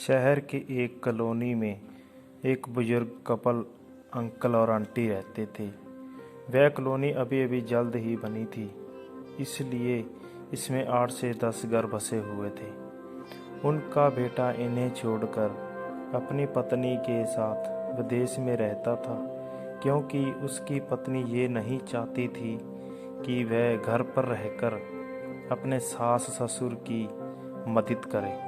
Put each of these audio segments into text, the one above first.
शहर की एक कॉलोनी में एक बुजुर्ग कपल अंकल और आंटी रहते थे। वह कॉलोनी अभी अभी जल्द ही बनी थी, इसलिए इसमें 8 से 10 घर बसे हुए थे। उनका बेटा इन्हें छोड़कर अपनी पत्नी के साथ विदेश में रहता था, क्योंकि उसकी पत्नी ये नहीं चाहती थी कि वह घर पर रहकर अपने सास ससुर की मदद करे।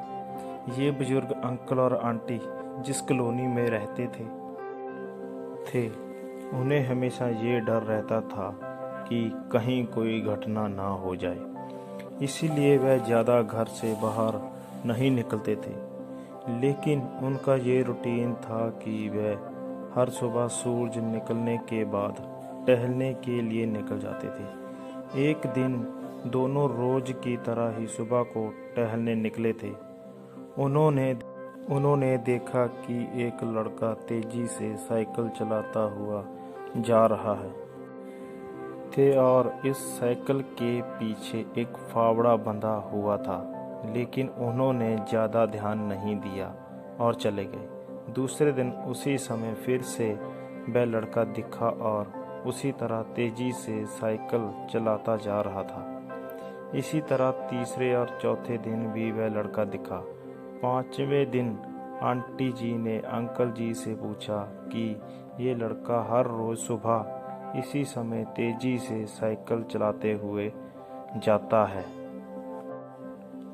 ये बुजुर्ग अंकल और आंटी जिस कॉलोनी में रहते थे उन्हें हमेशा ये डर रहता था कि कहीं कोई घटना ना हो जाए, इसीलिए वह ज़्यादा घर से बाहर नहीं निकलते थे। लेकिन उनका ये रूटीन था कि वह हर सुबह सूरज निकलने के बाद टहलने के लिए निकल जाते थे। एक दिन दोनों रोज की तरह ही सुबह को टहलने निकले थे। उन्होंने देखा कि एक लड़का तेजी से साइकिल चलाता हुआ जा रहा है और इस साइकिल के पीछे एक फावड़ा बंधा हुआ था। लेकिन उन्होंने ज़्यादा ध्यान नहीं दिया और चले गए। दूसरे दिन उसी समय फिर से वह लड़का दिखा और उसी तरह तेजी से साइकिल चलाता जा रहा था। इसी तरह तीसरे और चौथे दिन भी वह लड़का दिखा। 5वें दिन आंटी जी ने अंकल जी से पूछा कि ये लड़का हर रोज़ सुबह इसी समय तेजी से साइकिल चलाते हुए जाता है।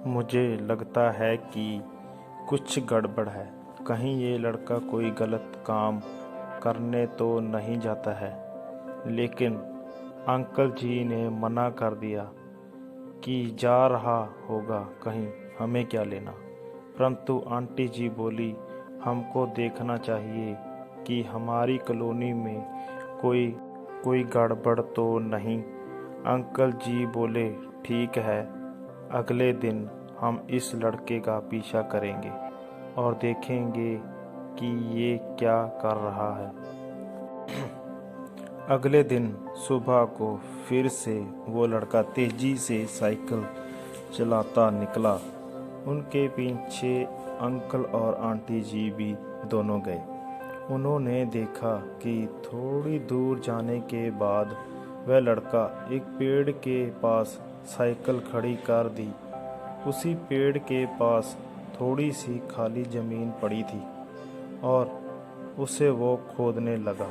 मुझे लगता है कि कुछ गड़बड़ है। कहीं ये लड़का कोई गलत काम करने तो नहीं जाता है। लेकिन अंकल जी ने मना कर दिया कि जा रहा होगा कहीं, हमें क्या लेना। परंतु आंटी जी बोली, हमको देखना चाहिए कि हमारी कॉलोनी में कोई गड़बड़ तो नहीं। अंकल जी बोले, ठीक है, अगले दिन हम इस लड़के का पीछा करेंगे और देखेंगे कि ये क्या कर रहा है। अगले दिन सुबह को फिर से वो लड़का तेजी से साइकिल चलाता निकला। उनके पीछे अंकल और आंटी जी भी दोनों गए। उन्होंने देखा कि थोड़ी दूर जाने के बाद वह लड़का एक पेड़ के पास साइकिल खड़ी कर दी। उसी पेड़ के पास थोड़ी सी खाली ज़मीन पड़ी थी और उसे वो खोदने लगा।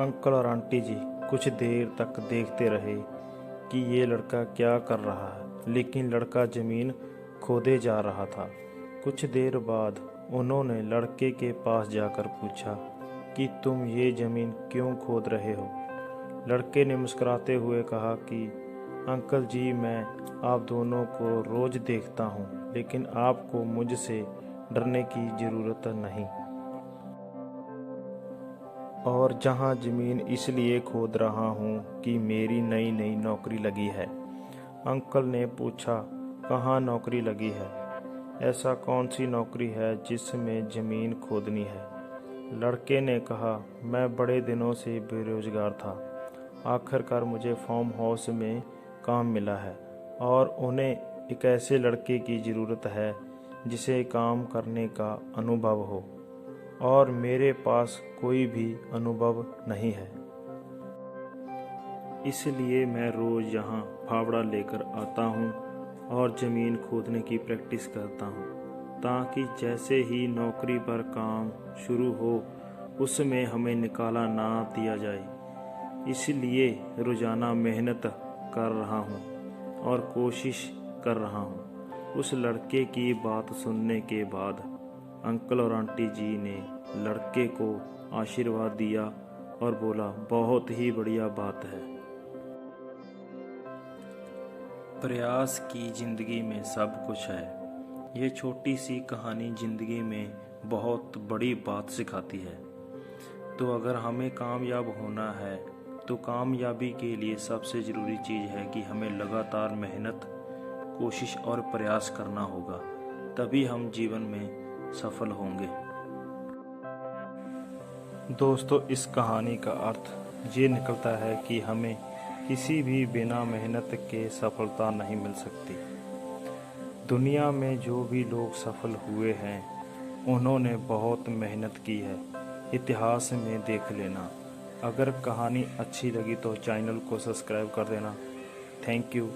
अंकल और आंटी जी कुछ देर तक देखते रहे कि ये लड़का क्या कर रहा है, लेकिन लड़का ज़मीन खोदे जा रहा था। कुछ देर बाद उन्होंने लड़के के पास जाकर पूछा कि तुम ये ज़मीन क्यों खोद रहे हो। लड़के ने मुस्कुराते हुए कहा कि अंकल जी, मैं आप दोनों को रोज़ देखता हूँ, लेकिन आपको मुझसे डरने की ज़रूरत नहीं। और जहाँ ज़मीन इसलिए खोद रहा हूँ कि मेरी नई नई नौकरी लगी है। अंकल ने पूछा, कहाँ नौकरी लगी है? ऐसा कौन सी नौकरी है जिसमें ज़मीन खोदनी है? लड़के ने कहा, मैं बड़े दिनों से बेरोज़गार था। आखिरकार मुझे फार्म हाउस में काम मिला है और उन्हें एक ऐसे लड़के की ज़रूरत है जिसे काम करने का अनुभव हो, और मेरे पास कोई भी अनुभव नहीं है। इसलिए मैं रोज़ यहाँ फावड़ा लेकर आता हूँ और ज़मीन खोदने की प्रैक्टिस करता हूँ, ताकि जैसे ही नौकरी पर काम शुरू हो उसमें हमें निकाला ना दिया जाए। इसलिए रोज़ाना मेहनत कर रहा हूँ और कोशिश कर रहा हूँ। उस लड़के की बात सुनने के बाद अंकल और आंटी जी ने लड़के को आशीर्वाद दिया और बोला, बहुत ही बढ़िया बात है। प्रयास की ज़िंदगी में सब कुछ है। ये छोटी सी कहानी ज़िंदगी में बहुत बड़ी बात सिखाती है। तो अगर हमें कामयाब होना है तो कामयाबी के लिए सबसे ज़रूरी चीज़ है कि हमें लगातार मेहनत, कोशिश और प्रयास करना होगा, तभी हम जीवन में सफल होंगे। दोस्तों, इस कहानी का अर्थ ये निकलता है कि हमें किसी भी बिना मेहनत के सफलता नहीं मिल सकती। दुनिया में जो भी लोग सफल हुए हैं उन्होंने बहुत मेहनत की है, इतिहास में देख लेना। अगर कहानी अच्छी लगी तो चैनल को सब्सक्राइब कर देना। Thank you.